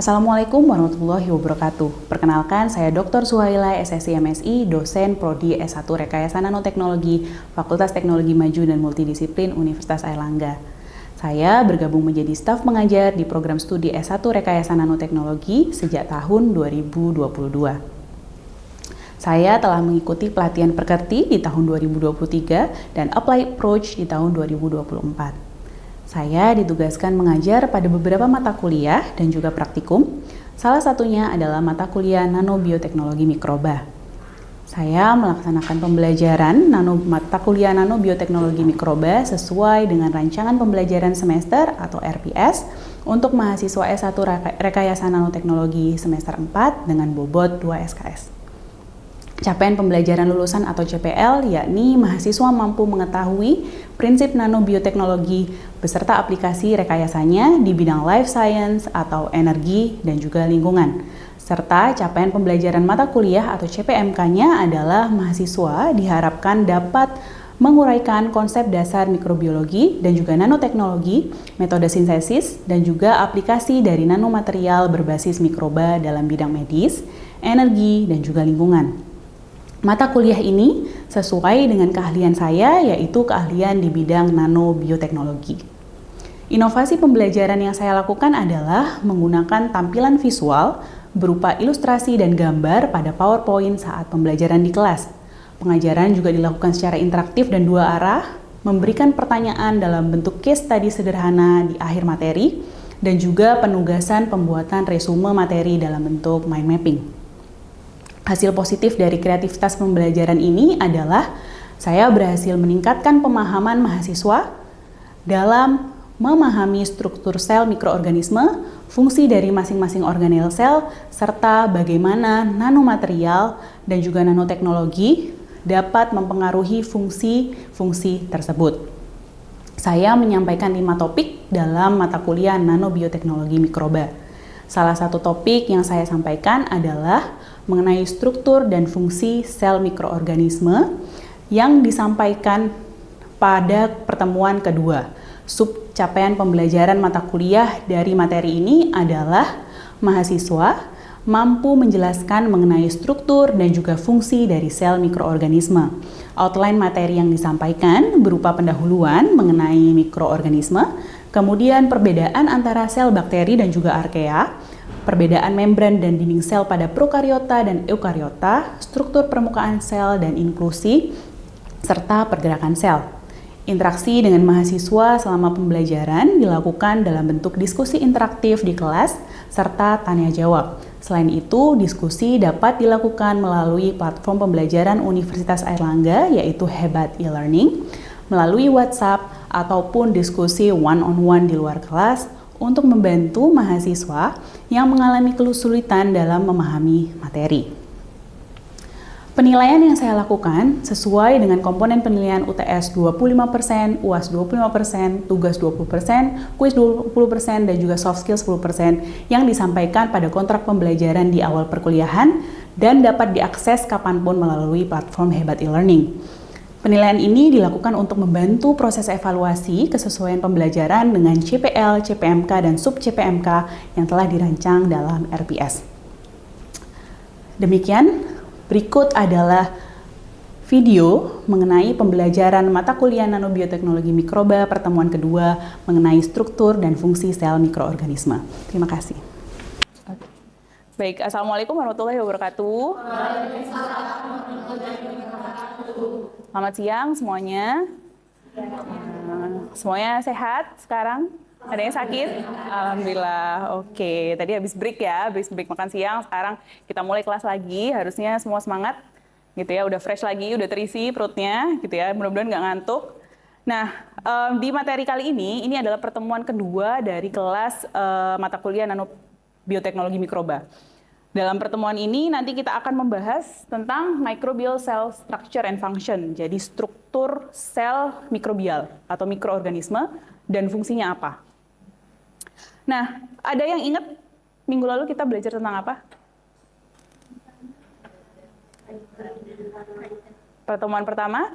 Assalamualaikum warahmatullahi wabarakatuh. Perkenalkan, saya Dr. Suhaila, SSI MSI, dosen Prodi S1 Rekayasa Nanoteknologi, Fakultas Teknologi Maju dan Multidisiplin Universitas Airlangga. Saya bergabung menjadi staf mengajar di program studi S1 Rekayasa Nanoteknologi sejak tahun 2022. Saya telah mengikuti pelatihan Perkerti di tahun 2023 dan Applied Approach di tahun 2024. Saya ditugaskan mengajar pada beberapa mata kuliah dan juga praktikum. Salah satunya adalah mata kuliah Nanobioteknologi Mikroba. Saya melaksanakan pembelajaran mata kuliah Nanobioteknologi Mikroba sesuai dengan rancangan pembelajaran semester atau RPS untuk mahasiswa S1 Rekayasa Nanoteknologi semester 4 dengan bobot 2 SKS. Capaian pembelajaran lulusan atau CPL yakni mahasiswa mampu mengetahui prinsip nanobioteknologi beserta aplikasi rekayasanya di bidang life science atau energi dan juga lingkungan. Serta capaian pembelajaran mata kuliah atau CPMK-nya adalah mahasiswa diharapkan dapat menguraikan konsep dasar mikrobiologi dan juga nanoteknologi, metode sintesis, dan juga aplikasi dari nanomaterial berbasis mikroba dalam bidang medis, energi, dan juga lingkungan. Mata kuliah ini sesuai dengan keahlian saya, yaitu keahlian di bidang nanobioteknologi. Inovasi pembelajaran yang saya lakukan adalah menggunakan tampilan visual berupa ilustrasi dan gambar pada PowerPoint saat pembelajaran di kelas. Pengajaran juga dilakukan secara interaktif dan dua arah, memberikan pertanyaan dalam bentuk case study sederhana di akhir materi, dan juga penugasan pembuatan resume materi dalam bentuk mind mapping. Hasil positif dari kreativitas pembelajaran ini adalah saya berhasil meningkatkan pemahaman mahasiswa dalam memahami struktur sel mikroorganisme, fungsi dari masing-masing organel sel, serta bagaimana nanomaterial dan juga nanoteknologi dapat mempengaruhi fungsi-fungsi tersebut. Saya menyampaikan 5 topik dalam mata kuliah Nanobioteknologi Mikroba. Salah satu topik yang saya sampaikan adalah mengenai struktur dan fungsi sel mikroorganisme yang disampaikan pada pertemuan kedua. Capaian pembelajaran mata kuliah dari materi ini adalah mahasiswa mampu menjelaskan mengenai struktur dan juga fungsi dari sel mikroorganisme. Outline materi yang disampaikan berupa pendahuluan mengenai mikroorganisme, kemudian perbedaan antara sel bakteri dan juga arkea, perbedaan membran dan dinding sel pada prokariota dan eukariota, struktur permukaan sel dan inklusi, serta pergerakan sel. Interaksi dengan mahasiswa selama pembelajaran dilakukan dalam bentuk diskusi interaktif di kelas, serta tanya jawab. Selain itu, diskusi dapat dilakukan melalui platform pembelajaran Universitas Airlangga, yaitu Hebat e-learning, melalui WhatsApp, ataupun diskusi one-on-one di luar kelas, untuk membantu mahasiswa yang mengalami kesulitan dalam memahami materi. Penilaian yang saya lakukan sesuai dengan komponen penilaian UTS 25%, UAS 25%, tugas 20%, kuis 20%, dan juga soft skill 10% yang disampaikan pada kontrak pembelajaran di awal perkuliahan dan dapat diakses kapanpun melalui platform Hebat e-learning. Penilaian ini dilakukan untuk membantu proses evaluasi kesesuaian pembelajaran dengan CPL, CPMK, dan sub-CPMK yang telah dirancang dalam RPS. Demikian, berikut adalah video mengenai pembelajaran mata kuliah Nanobioteknologi Mikroba pertemuan kedua mengenai struktur dan fungsi sel mikroorganisme. Terima kasih. Baik, Assalamualaikum warahmatullahi wabarakatuh. Selamat siang semuanya. Semuanya sehat sekarang? Ada yang sakit? Alhamdulillah. Oke, tadi habis break ya, habis break makan siang. Sekarang kita mulai kelas lagi. Harusnya semua semangat, gitu ya. Udah fresh lagi, udah terisi perutnya, gitu ya. Mudah-mudahan nggak ngantuk. Nah, di materi kali ini adalah pertemuan kedua dari kelas mata kuliah Nanobioteknologi Mikroba. Dalam pertemuan ini nanti kita akan membahas tentang microbial cell structure and function, jadi struktur sel mikrobial atau mikroorganisme dan fungsinya apa. Nah, ada yang ingat minggu lalu kita belajar tentang apa? Pertemuan pertama?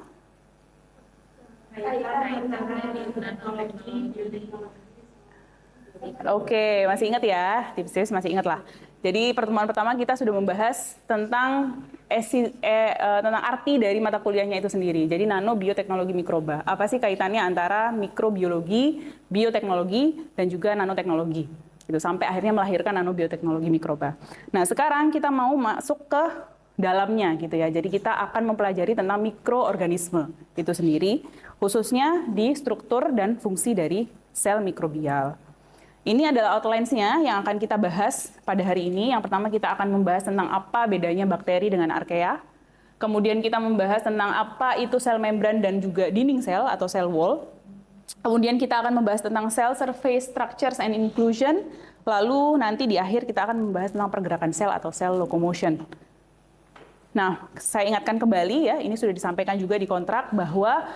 Oke, masih ingat ya? Tips-tips masih ingat lah. Jadi pertemuan pertama kita sudah membahas tentang tentang arti dari mata kuliahnya itu sendiri. Jadi nanobioteknologi mikroba. Apa sih kaitannya antara mikrobiologi, bioteknologi, dan juga nanoteknologi? Gitu, sampai akhirnya melahirkan nanobioteknologi mikroba. Nah, sekarang kita mau masuk ke dalamnya gitu ya. Jadi kita akan mempelajari tentang mikroorganisme itu sendiri, khususnya di struktur dan fungsi dari sel mikrobial. Ini adalah outlines-nya yang akan kita bahas pada hari ini. Yang pertama kita akan membahas tentang apa bedanya bakteri dengan archaea. Kemudian kita membahas tentang apa itu sel membran dan juga dinding sel atau sel wall. Kemudian kita akan membahas tentang cell surface structures and inclusion. Lalu nanti di akhir kita akan membahas tentang pergerakan sel atau cell locomotion. Nah, saya ingatkan kembali ya, ini sudah disampaikan juga di kontrak bahwa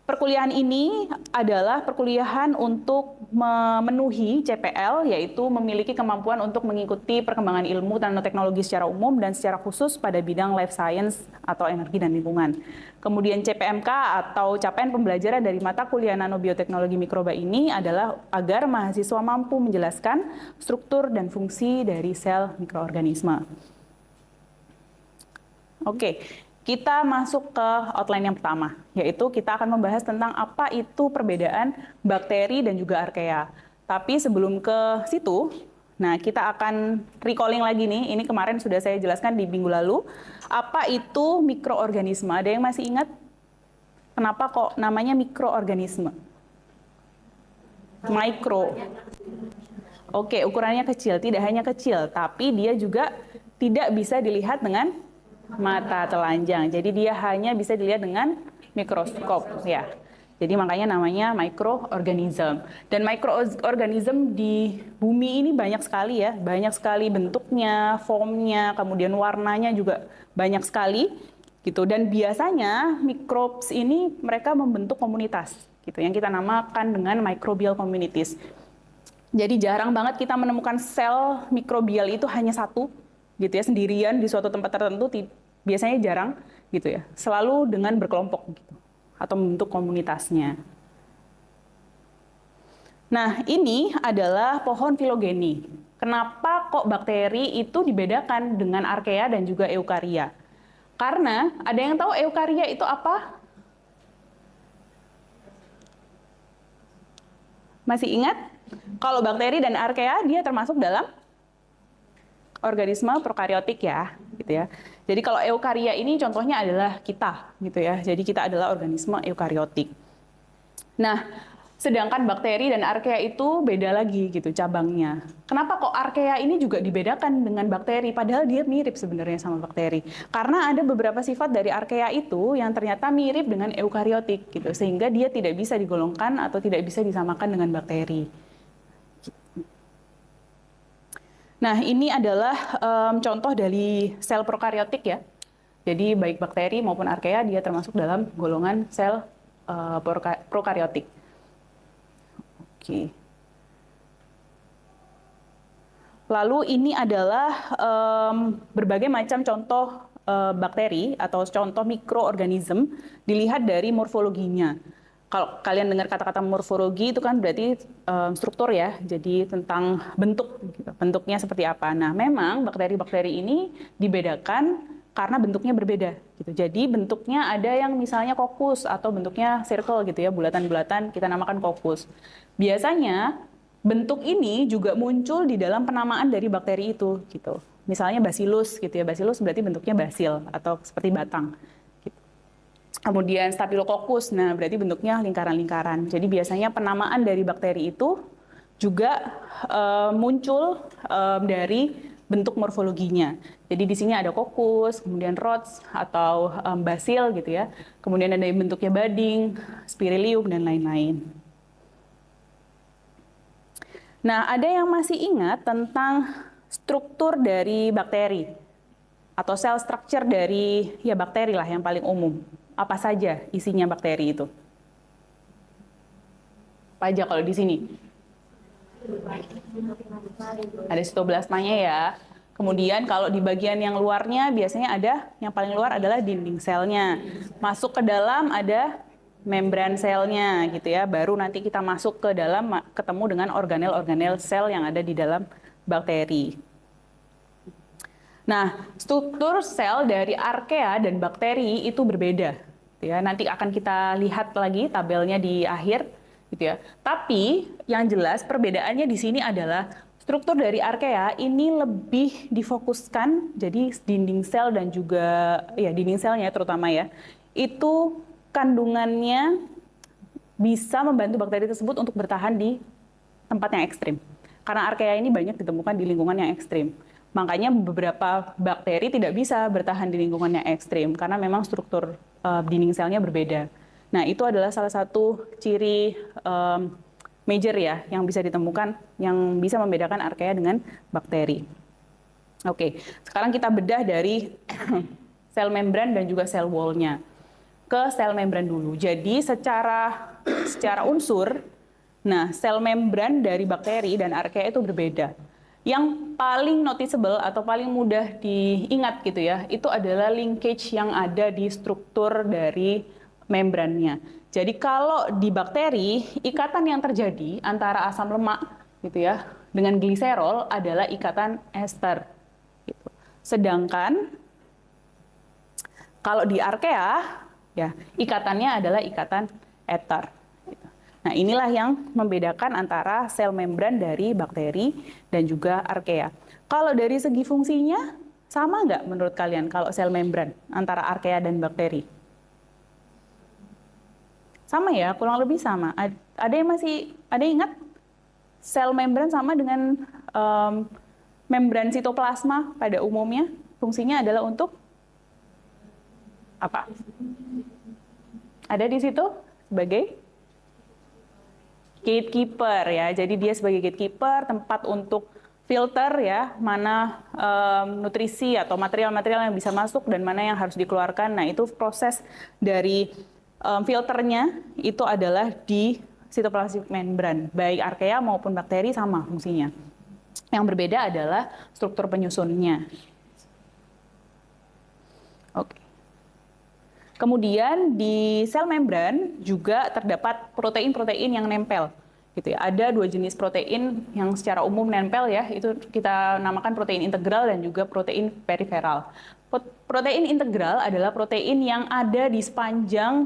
perkuliahan ini adalah perkuliahan untuk memenuhi CPL, yaitu memiliki kemampuan untuk mengikuti perkembangan ilmu dan teknologi secara umum dan secara khusus pada bidang life science atau energi dan lingkungan. Kemudian CPMK atau capaian pembelajaran dari mata kuliah nanobioteknologi mikroba ini adalah agar mahasiswa mampu menjelaskan struktur dan fungsi dari sel mikroorganisme. Oke. Kita masuk ke outline yang pertama, yaitu kita akan membahas tentang apa itu perbedaan bakteri dan juga archaea. Tapi sebelum ke situ, nah kita akan recalling lagi nih, ini kemarin sudah saya jelaskan di minggu lalu, apa itu mikroorganisme. Ada yang masih ingat? Kenapa kok namanya mikroorganisme? Mikro. Oke, ukurannya kecil, tidak hanya kecil, tapi dia juga tidak bisa dilihat dengan mata telanjang. Jadi dia hanya bisa dilihat dengan mikroskop ya. Jadi makanya namanya mikroorganism. Dan mikroorganism di bumi ini banyak sekali ya, banyak sekali bentuknya, formnya, kemudian warnanya juga banyak sekali gitu. Dan biasanya microbes ini mereka membentuk komunitas gitu yang kita namakan dengan microbial communities. Jadi jarang banget kita menemukan sel mikrobial itu hanya satu gitu ya, sendirian di suatu tempat tertentu, biasanya jarang gitu ya, selalu dengan berkelompok gitu atau membentuk komunitasnya. Nah, ini adalah pohon filogeni. Kenapa kok bakteri itu dibedakan dengan archaea dan juga eukarya? Karena ada yang tahu eukarya itu apa? Masih ingat? Kalau bakteri dan archaea dia termasuk dalam organisme prokaryotik ya, gitu ya. Jadi kalau eukarya ini contohnya adalah kita, gitu ya. Jadi kita adalah organisme eukaryotik. Nah, sedangkan bakteri dan archaea itu beda lagi gitu cabangnya. Kenapa kok archaea ini juga dibedakan dengan bakteri? Padahal dia mirip sebenarnya sama bakteri. Karena ada beberapa sifat dari archaea itu yang ternyata mirip dengan eukaryotik gitu, sehingga dia tidak bisa digolongkan atau tidak bisa disamakan dengan bakteri. Nah, ini adalah contoh dari sel prokaryotik ya. Jadi baik bakteri maupun archaea dia termasuk dalam golongan sel prokaryotik. Oke. Lalu ini adalah berbagai macam contoh bakteri atau contoh mikroorganisme dilihat dari morfologinya. Kalau kalian dengar kata-kata morfologi itu kan berarti struktur ya, jadi tentang bentuk, gitu. Bentuknya seperti apa. Nah, memang bakteri-bakteri ini dibedakan karena bentuknya berbeda. Gitu. Jadi bentuknya ada yang misalnya kokus atau bentuknya circle gitu ya, bulatan-bulatan kita namakan kokus. Biasanya bentuk ini juga muncul di dalam penamaan dari bakteri itu, gitu. Misalnya bacillus gitu ya, bacillus berarti bentuknya basil atau seperti batang. Kemudian Staphylococcus, nah berarti bentuknya lingkaran-lingkaran. Jadi biasanya penamaan dari bakteri itu juga muncul dari bentuk morfologinya. Jadi di sini ada coccus, kemudian Rhodes atau basil gitu ya. Kemudian ada yang bentuknya bading, spirilium dan lain-lain. Nah, ada yang masih ingat tentang struktur dari bakteri atau cell structure dari ya bakteri lah yang paling umum. Apa saja isinya bakteri itu? Apa aja kalau di sini? Ada sitoplasmanya ya. Kemudian kalau di bagian yang luarnya biasanya ada, yang paling luar adalah dinding selnya. Masuk ke dalam ada membran selnya gitu ya, baru nanti kita masuk ke dalam ketemu dengan organel-organel sel yang ada di dalam bakteri. Nah, struktur sel dari archaea dan bakteri itu berbeda. Gitu ya. Nanti akan kita lihat lagi tabelnya di akhir, gitu ya. Tapi yang jelas perbedaannya di sini adalah struktur dari archaea ini lebih difokuskan, jadi dinding sel dan juga ya dinding selnya terutama ya, itu kandungannya bisa membantu bakteri tersebut untuk bertahan di tempat yang ekstrim. Karena archaea ini banyak ditemukan di lingkungan yang ekstrim. Makanya beberapa bakteri tidak bisa bertahan di lingkungan yang ekstrim karena memang struktur dinding selnya berbeda. Nah, itu adalah salah satu ciri major ya yang bisa ditemukan yang bisa membedakan archaea dengan bakteri. Oke, sekarang kita bedah dari sel membran dan juga sel wall-nya. Ke sel membran dulu. Jadi secara unsur, nah sel membran dari bakteri dan archaea itu berbeda. Yang paling noticeable atau paling mudah diingat gitu ya, itu adalah linkage yang ada di struktur dari membrannya. Jadi kalau di bakteri, ikatan yang terjadi antara asam lemak gitu ya dengan gliserol adalah ikatan ester. Gitu. Sedangkan kalau di archaea, ya ikatannya adalah ikatan ether. Nah, inilah yang membedakan antara sel membran dari bakteri dan juga archaea. Kalau dari segi fungsinya, sama nggak menurut kalian kalau sel membran antara archaea dan bakteri? Sama ya, kurang lebih sama. Ada yang ingat? Sel membran sama dengan membran sitoplasma pada umumnya. Fungsinya adalah untuk apa? Ada di situ sebagai gatekeeper ya, jadi dia sebagai gatekeeper, tempat untuk filter ya, mana nutrisi atau material-material yang bisa masuk dan mana yang harus dikeluarkan. Nah, itu proses dari filternya itu adalah di sitoplasmic membran, baik archaea maupun bakteri sama fungsinya. Yang berbeda adalah struktur penyusunnya. Oke. Kemudian di sel membran juga terdapat protein-protein yang nempel, gitu ya. Ada dua jenis protein yang secara umum nempel ya, itu kita namakan protein integral dan juga protein periferal. Protein integral adalah protein yang ada di sepanjang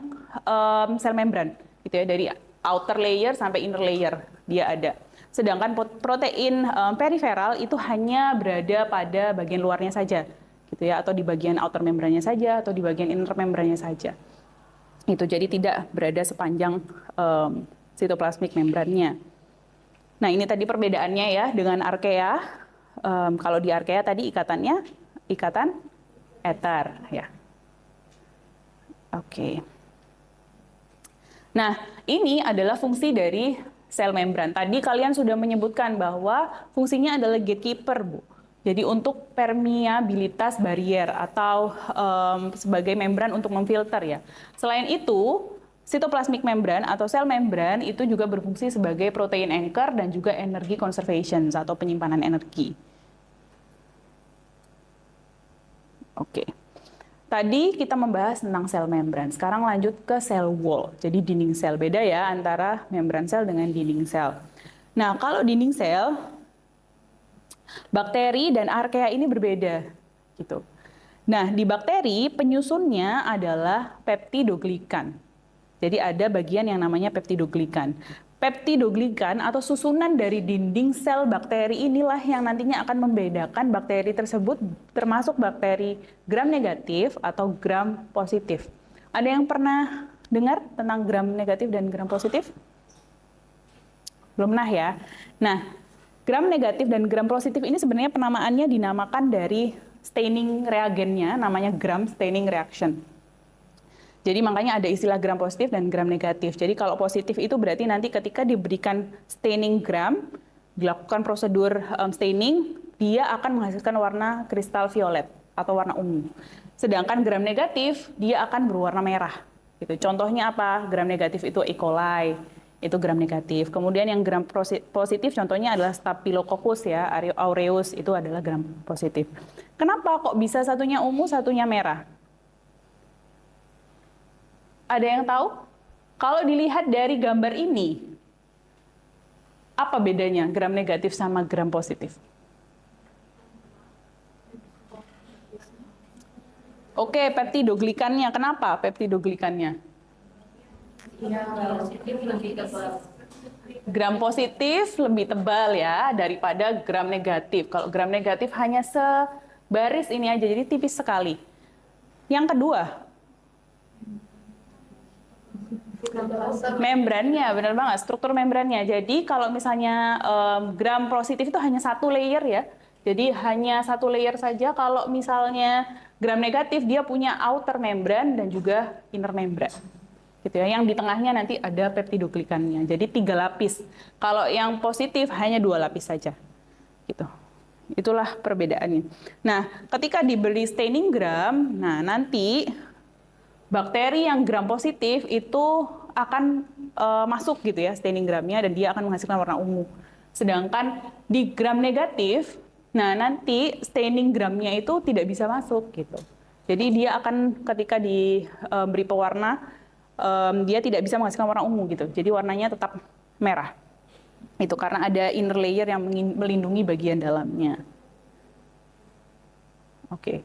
sel membran, gitu ya, dari outer layer sampai inner layer dia ada. Sedangkan protein periferal itu hanya berada pada bagian luarnya saja. Gitu ya, atau di bagian outer membrannya saja atau di bagian inner membrannya saja. Itu jadi tidak berada sepanjang sitoplasmic membrannya. Nah, ini tadi perbedaannya ya dengan archaea. Kalau di archaea tadi ikatannya ikatan ether ya. Oke. Nah, ini adalah fungsi dari sel membran. Tadi kalian sudah menyebutkan bahwa fungsinya adalah gatekeeper, Bu. Jadi untuk permeabilitas barrier atau sebagai membran untuk memfilter ya. Selain itu, sitoplasmic membran atau sel membran itu juga berfungsi sebagai protein anchor dan juga energy conservation atau penyimpanan energi. Oke. Tadi kita membahas tentang sel membran. Sekarang lanjut ke sel wall. Jadi dinding sel, beda ya antara membran sel dengan dinding sel. Nah, kalau dinding sel, bakteri dan archaea ini berbeda, gitu. Nah, di bakteri penyusunnya adalah peptidoglikan. Jadi ada bagian yang namanya peptidoglikan. Peptidoglikan atau susunan dari dinding sel bakteri inilah yang nantinya akan membedakan bakteri tersebut termasuk bakteri gram negatif atau gram positif. Ada yang pernah dengar tentang gram negatif dan gram positif? Belum pernah ya? Nah, gram negatif dan gram positif ini sebenarnya penamaannya dinamakan dari staining reagennya, namanya gram staining reaction. Jadi makanya ada istilah gram positif dan gram negatif. Jadi kalau positif itu berarti nanti ketika diberikan staining gram, dilakukan prosedur staining, dia akan menghasilkan warna kristal violet atau warna ungu. Sedangkan gram negatif, dia akan berwarna merah. Gitu. Contohnya apa? Gram negatif itu E. coli, itu gram negatif. Kemudian yang gram positif contohnya adalah Staphylococcus ya, aureus, itu adalah gram positif. Kenapa kok bisa satunya ungu, satunya merah? Ada yang tahu? Kalau dilihat dari gambar ini, apa bedanya gram negatif sama gram positif? Oke, peptidoglikannya. Kenapa peptidoglikannya? Gram positif lebih tebal ya daripada gram negatif. Kalau gram negatif hanya sebaris ini aja, jadi tipis sekali. Yang kedua, membrannya, benar banget, struktur membrannya. Jadi kalau misalnya gram positif itu hanya satu layer ya. Jadi hanya satu layer saja. Kalau misalnya gram negatif dia punya outer membran dan juga inner membran. Gitu ya. Yang di tengahnya nanti ada peptidoglikannya. Jadi 3 lapis. Kalau yang positif hanya 2 lapis saja. Gitu. Itulah perbedaannya. Nah, ketika diberi staining gram, nah nanti bakteri yang gram positif itu akan masuk gitu ya staining gramnya dan dia akan menghasilkan warna ungu. Sedangkan di gram negatif, nah nanti staining gramnya itu tidak bisa masuk gitu. Jadi dia akan ketika diberi pewarna dia tidak bisa menghasilkan warna ungu gitu. Jadi warnanya tetap merah. Itu karena ada inner layer yang melindungi bagian dalamnya. Oke.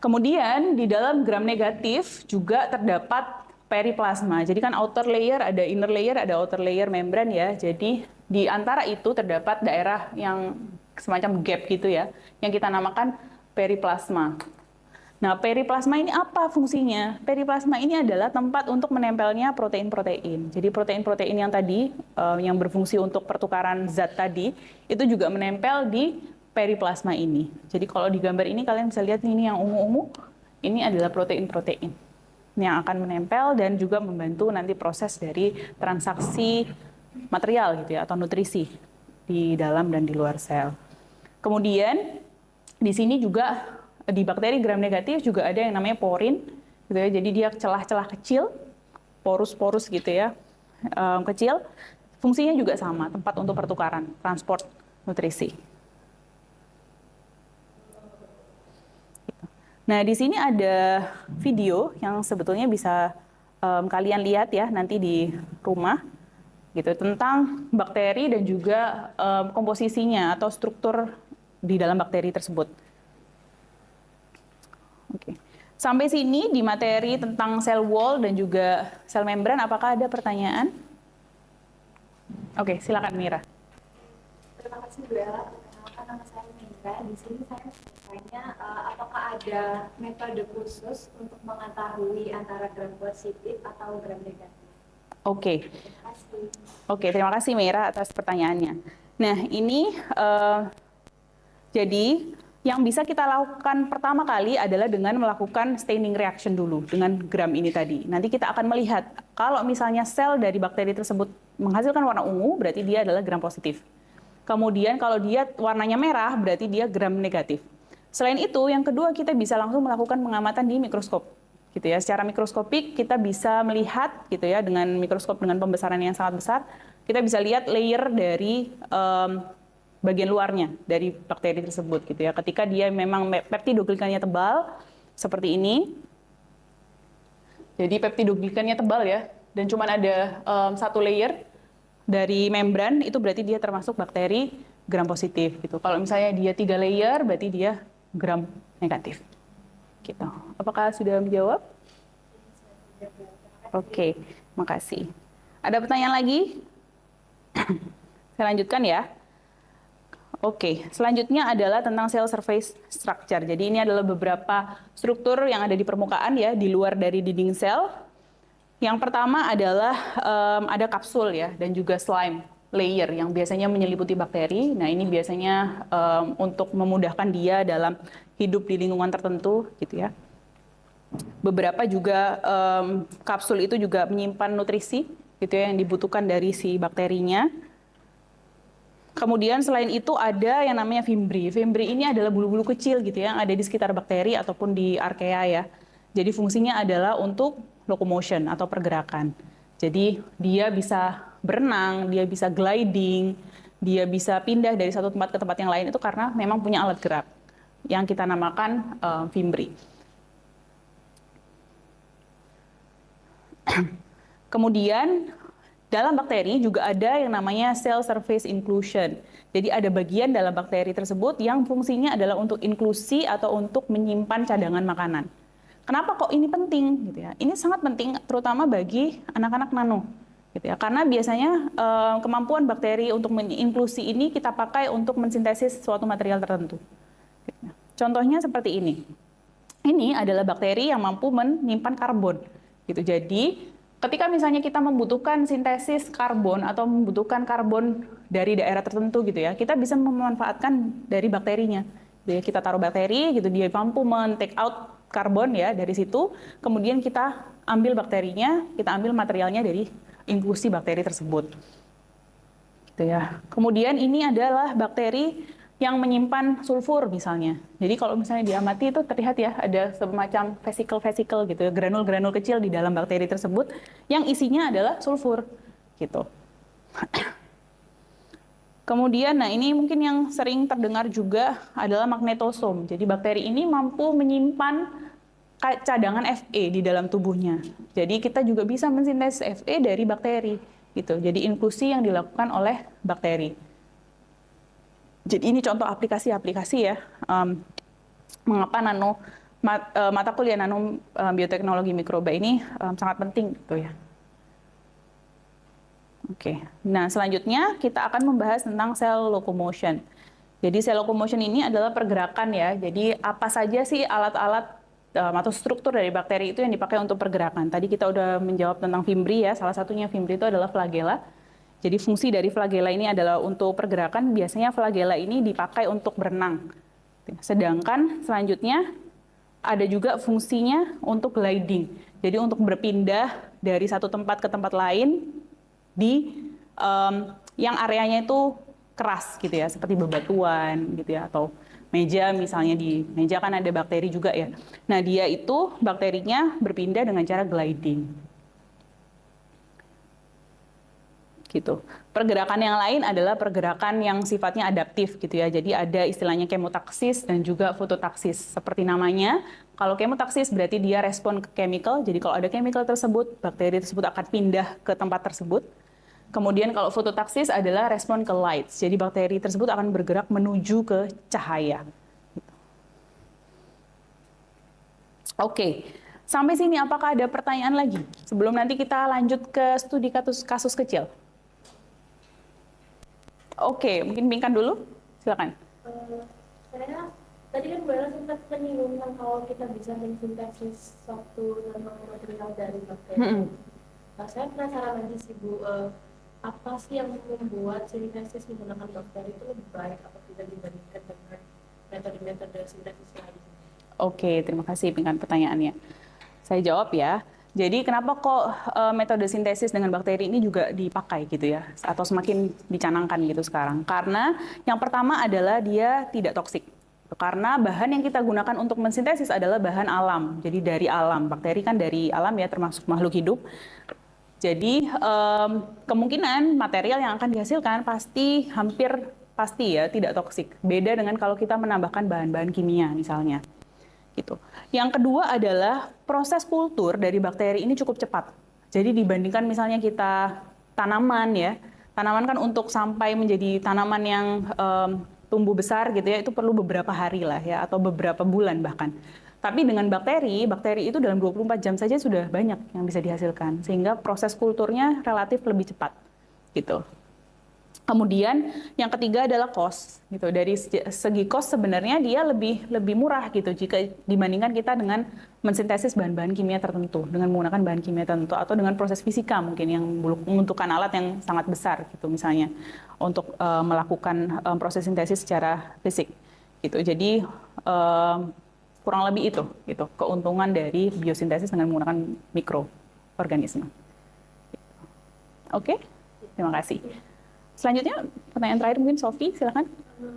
Kemudian di dalam gram negatif juga terdapat periplasma. Jadi kan outer layer ada inner layer, ada outer layer membran ya. Jadi di antara itu terdapat daerah yang semacam gap gitu ya, yang kita namakan periplasma. Nah, periplasma ini apa fungsinya? Periplasma ini adalah tempat untuk menempelnya protein-protein. Jadi protein-protein yang tadi, yang berfungsi untuk pertukaran zat tadi, itu juga menempel di periplasma ini. Jadi kalau di gambar ini kalian bisa lihat ini yang ungu-ungu, ini adalah protein-protein yang akan menempel dan juga membantu nanti proses dari transaksi material gitu ya, atau nutrisi di dalam dan di luar sel. Kemudian di sini juga di bakteri gram negatif juga ada yang namanya porin, gitu ya. Jadi dia celah-celah kecil, porus-porus gitu ya, kecil. Fungsinya juga sama, tempat untuk pertukaran, transport nutrisi. Nah, di sini ada video yang sebetulnya bisa kalian lihat ya nanti di rumah, gitu, tentang bakteri dan juga komposisinya atau struktur di dalam bakteri tersebut. Oke. Sampai sini di materi tentang sel wall dan juga sel membran, apakah ada pertanyaan? Oke, silakan Mira. Terima kasih Bu Ella. Perkenalkan nama saya Mira. Di sini saya bertanya apakah ada metode khusus untuk mengetahui antara gram positif atau gram negatif? Oke. Terima kasih. Oke, terima kasih Mira atas pertanyaannya. Nah, ini jadi yang bisa kita lakukan pertama kali adalah dengan melakukan staining reaction dulu dengan gram ini tadi. Nanti kita akan melihat kalau misalnya sel dari bakteri tersebut menghasilkan warna ungu, berarti dia adalah gram positif. Kemudian kalau dia warnanya merah, berarti dia gram negatif. Selain itu, yang kedua kita bisa langsung melakukan pengamatan di mikroskop. Gitu ya, secara mikroskopik kita bisa melihat gitu ya dengan mikroskop dengan pembesaran yang sangat besar, kita bisa lihat layer dari bagian luarnya dari bakteri tersebut gitu ya. Ketika dia memang peptidoglikannya tebal seperti ini, jadi peptidoglikannya tebal ya, dan cuma ada satu layer dari membran, itu berarti dia termasuk bakteri gram positif gitu. Kalau misalnya dia 3 layer, berarti dia gram negatif. Gitu. Apakah sudah menjawab? Oke, makasih. Ada pertanyaan lagi? Saya lanjutkan ya. Oke, selanjutnya adalah tentang cell surface structure. Jadi ini adalah beberapa struktur yang ada di permukaan ya, di luar dari dinding sel. Yang pertama adalah ada kapsul ya, dan juga slime layer yang biasanya menyeliputi bakteri. Nah ini biasanya untuk memudahkan dia dalam hidup di lingkungan tertentu gitu ya. Beberapa juga kapsul itu juga menyimpan nutrisi gitu ya, yang dibutuhkan dari si bakterinya. Kemudian selain itu ada yang namanya fimbri. Fimbri ini adalah bulu-bulu kecil gitu ya, yang ada di sekitar bakteri ataupun di arkea ya. Jadi fungsinya adalah untuk locomotion atau pergerakan. Jadi dia bisa berenang, dia bisa gliding, dia bisa pindah dari satu tempat ke tempat yang lain itu karena memang punya alat gerak yang kita namakan fimbri. Kemudian dalam bakteri juga ada yang namanya cell surface inclusion. Jadi ada bagian dalam bakteri tersebut yang fungsinya adalah untuk inklusi atau untuk menyimpan cadangan makanan. Kenapa kok ini penting gitu ya? Ini sangat penting terutama bagi anak-anak nano gitu ya. Karena biasanya kemampuan bakteri untuk menginklusi ini kita pakai untuk mensintesis suatu material tertentu. Gitu ya. Contohnya seperti ini. Ini adalah bakteri yang mampu menyimpan karbon gitu. Jadi ketika misalnya kita membutuhkan sintesis karbon atau membutuhkan karbon dari daerah tertentu gitu ya, kita bisa memanfaatkan dari bakterinya. Jadi kita taruh bakteri gitu, dia mampu men-take out karbon ya dari situ, kemudian kita ambil bakterinya, kita ambil materialnya dari inklusi bakteri tersebut. Gitu ya. Kemudian ini adalah bakteri yang menyimpan sulfur misalnya. Jadi kalau misalnya diamati itu terlihat ya ada semacam vesikel-vesikel gitu ya, granul-granul kecil di dalam bakteri tersebut yang isinya adalah sulfur gitu. Kemudian nah ini mungkin yang sering terdengar juga adalah magnetosom. Jadi bakteri ini mampu menyimpan cadangan Fe di dalam tubuhnya. Jadi kita juga bisa mensintesis Fe dari bakteri gitu. Jadi inklusi yang dilakukan oleh bakteri. Jadi ini contoh aplikasi-aplikasi ya, mengapa mata kuliah nano bioteknologi mikroba ini sangat penting gitu ya. Oke, nah selanjutnya kita akan membahas tentang cell locomotion. Jadi cell locomotion ini adalah pergerakan ya, jadi apa saja sih alat-alat atau struktur dari bakteri itu yang dipakai untuk pergerakan. Tadi kita udah menjawab tentang Fimbriae ya, salah satunya Fimbriae itu adalah flagella. Jadi fungsi dari flagella ini adalah untuk pergerakan, biasanya flagella ini dipakai untuk berenang. Sedangkan selanjutnya ada juga fungsinya untuk gliding. Jadi untuk berpindah dari satu tempat ke tempat lain di yang areanya itu keras gitu ya, seperti bebatuan gitu ya, atau meja misalnya di meja kan ada bakteri juga ya. Nah dia itu bakterinya berpindah dengan cara gliding. Gitu. Pergerakan yang lain adalah pergerakan yang sifatnya adaptif gitu ya. Jadi ada istilahnya kemotaksis dan juga fototaksis. Seperti namanya, kalau kemotaksis berarti dia respon ke chemical. Jadi kalau ada chemical tersebut, bakteri tersebut akan pindah ke tempat tersebut. Kemudian kalau fototaksis adalah respon ke light. Jadi bakteri tersebut akan bergerak menuju ke cahaya. Oke. Sampai sini apakah ada pertanyaan lagi? Sebelum nanti kita lanjut ke studi kasus kecil. Oke, mungkin Bingkan dulu, silakan. Saya tadi kan Bu Ella sempat menyinggung kalau kita bisa mensintesis suatu material dari bakteri. Nah, saya penasaran lagi sih Bu, apa sih yang membuat sintesis menggunakan bakteri itu lebih baik atau tidak dibandingkan dengan metode-metode sintesis lain? Oke, terima kasih Bingkan pertanyaannya. Saya jawab ya. Jadi kenapa kok metode sintesis dengan bakteri ini juga dipakai gitu ya, atau semakin dicanangkan gitu sekarang? Karena yang pertama adalah dia tidak toksik. Karena bahan yang kita gunakan untuk mensintesis adalah bahan alam, jadi dari alam. Bakteri kan dari alam ya, termasuk makhluk hidup. Jadi kemungkinan material yang akan dihasilkan hampir pasti ya tidak toksik. Beda dengan kalau kita menambahkan bahan-bahan kimia misalnya. Gitu. Yang kedua adalah proses kultur dari bakteri ini cukup cepat. Jadi dibandingkan misalnya kita tanaman ya, tanaman kan untuk sampai menjadi tanaman yang tumbuh besar gitu ya, itu perlu beberapa hari lah ya, atau beberapa bulan bahkan. Tapi dengan bakteri itu dalam 24 jam saja sudah banyak yang bisa dihasilkan, sehingga proses kulturnya relatif lebih cepat gitu. Kemudian yang ketiga adalah cost gitu. Dari segi cost sebenarnya dia lebih murah gitu jika dibandingkan kita dengan mensintesis bahan-bahan kimia tertentu dengan menggunakan bahan kimia tertentu atau dengan proses fisika mungkin yang membutuhkan alat yang sangat besar gitu misalnya untuk melakukan proses sintesis secara fisik gitu. Jadi kurang lebih itu gitu keuntungan dari biosintesis dengan menggunakan mikroorganisme. Oke, terima kasih. Selanjutnya, pertanyaan terakhir mungkin Sofi, silakan.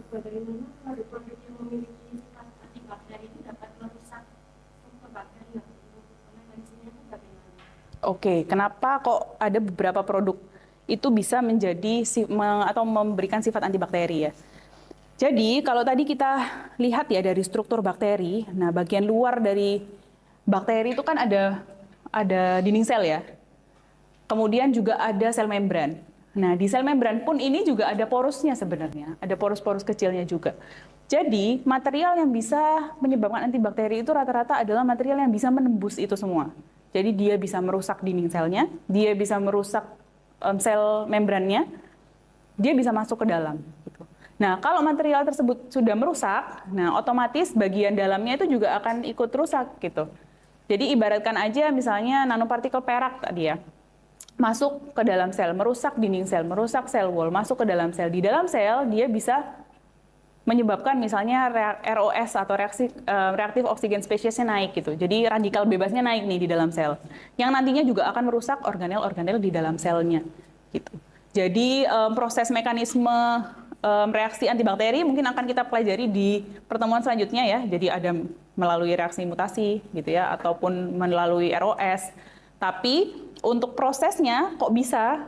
Bagaimana produk yang memiliki sifat antibakteri ini dapat merusak struktur bakteri yang mekanismenya itu bagaimana? Oke, kenapa kok ada beberapa produk itu bisa menjadi atau memberikan sifat antibakteri ya? Jadi kalau tadi kita lihat ya dari struktur bakteri, nah bagian luar dari bakteri itu kan ada dinding sel ya. Kemudian juga ada sel membran. Nah, di sel membran pun ini juga ada porosnya sebenarnya, ada poros-poros kecilnya juga. Jadi, material yang bisa menyebabkan antibakteri itu rata-rata adalah material yang bisa menembus itu semua. Jadi, dia bisa merusak dinding selnya, dia bisa merusak sel membrannya, dia bisa masuk ke dalam. Gitu. Nah, kalau material tersebut sudah merusak, nah otomatis bagian dalamnya itu juga akan ikut rusak gitu. Jadi ibaratkan aja misalnya nanopartikel perak tadi ya, masuk ke dalam sel, merusak dinding sel, merusak sel wall, masuk ke dalam sel. Di dalam sel dia bisa menyebabkan misalnya ROS atau reaktif oksigen spesiesnya naik gitu. Jadi radikal bebasnya naik nih di dalam sel. Yang nantinya juga akan merusak organel-organel di dalam selnya gitu. Jadi proses mekanisme reaksi antibakteri mungkin akan kita pelajari di pertemuan selanjutnya ya. Jadi ada melalui reaksi mutasi gitu ya, ataupun melalui ROS. Tapi untuk prosesnya kok bisa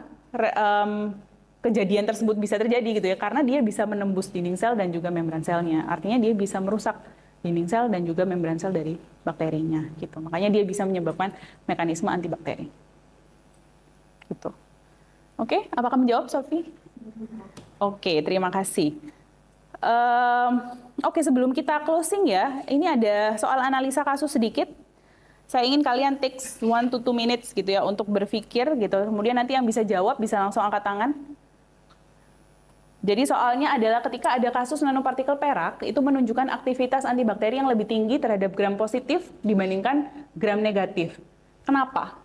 kejadian tersebut bisa terjadi gitu ya, karena dia bisa menembus dinding sel dan juga membran selnya. Artinya dia bisa merusak dinding sel dan juga membran sel dari bakterinya gitu. Makanya dia bisa menyebabkan mekanisme antibakteri. Gitu. Oke, apakah menjawab, Sofi? Oke, terima kasih. Oke, sebelum kita closing ya, ini ada soal analisa kasus sedikit. Saya ingin kalian take 1 to 2 minutes gitu ya untuk berpikir gitu. Kemudian nanti yang bisa jawab bisa langsung angkat tangan. Jadi soalnya adalah ketika ada kasus nanopartikel perak, itu menunjukkan aktivitas antibakteri yang lebih tinggi terhadap gram positif dibandingkan gram negatif. Kenapa?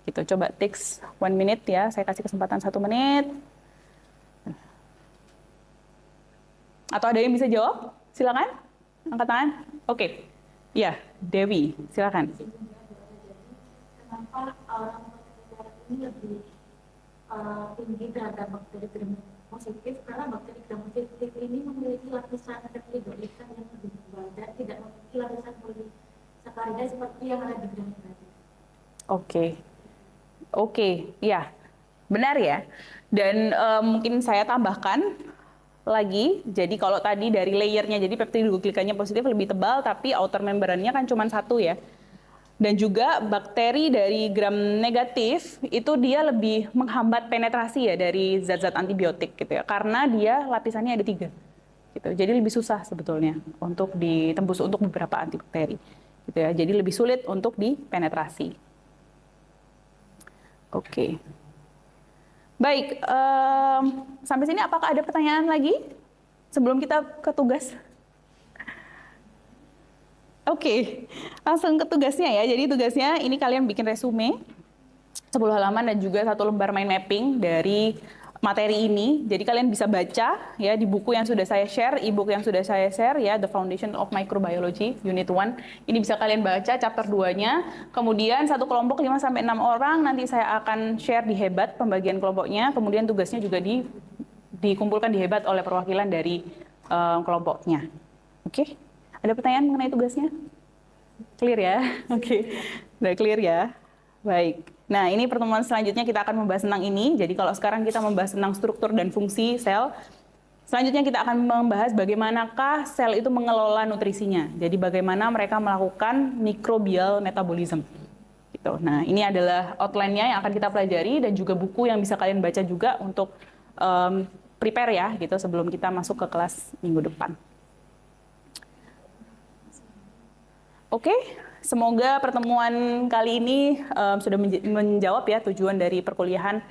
Gitu, coba take 1 minute ya, saya kasih kesempatan 1 menit. Atau ada yang bisa jawab? Silakan, angkat tangan. Oke, ya, Dewi, silakan. Kenapa nanopartikel ini lebih tinggi terhadap bakteri gram positif? Karena bakteri gram positif ini memiliki lapisan peptidoglika yang lebih tebal dan tidak memiliki lapisan polisakarida seperti yang ada di gram negatif. Oke, ya, benar ya. Dan mungkin saya tambahkan lagi, jadi kalau tadi dari layernya, jadi peptidoglikanya positif lebih tebal, tapi outer membrannya kan cuma 1 ya. Dan juga bakteri dari gram negatif itu dia lebih menghambat penetrasi ya dari zat-zat antibiotik gitu ya, karena dia lapisannya ada 3 gitu. Jadi lebih susah sebetulnya untuk ditembus untuk beberapa antibakteri gitu ya. Jadi lebih sulit untuk dipenetrasi. Oke. Baik, sampai sini apakah ada pertanyaan lagi sebelum kita ke tugas? Oke, langsung ke tugasnya ya. Jadi tugasnya ini kalian bikin resume 10 halaman dan juga 1 lembar mind mapping dari materi ini. Jadi kalian bisa baca ya di buku yang sudah saya share, e-book yang sudah saya share ya, The Foundation of Microbiology Unit 1. Ini bisa kalian baca chapter 2-nya. Kemudian satu kelompok 5 sampai 6 orang nanti saya akan share di Hebat pembagian kelompoknya. Kemudian tugasnya juga dikumpulkan di Hebat oleh perwakilan dari kelompoknya. Oke. Ada pertanyaan mengenai tugasnya? Clear ya? Oke. Udah clear ya? Baik. Nah, ini pertemuan selanjutnya kita akan membahas tentang ini. Jadi kalau sekarang kita membahas tentang struktur dan fungsi sel, selanjutnya kita akan membahas bagaimanakah sel itu mengelola nutrisinya. Jadi bagaimana mereka melakukan microbial metabolism. Gitu. Nah, ini adalah outline-nya yang akan kita pelajari dan juga buku yang bisa kalian baca juga untuk prepare ya, gitu sebelum kita masuk ke kelas minggu depan. Oke, semoga pertemuan kali ini sudah menjawab ya tujuan dari perkuliahan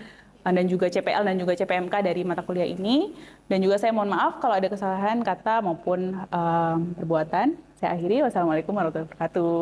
dan juga CPL dan juga CPMK dari mata kuliah ini. Dan juga saya mohon maaf kalau ada kesalahan kata maupun perbuatan. Saya akhiri, wassalamualaikum warahmatullahi wabarakatuh.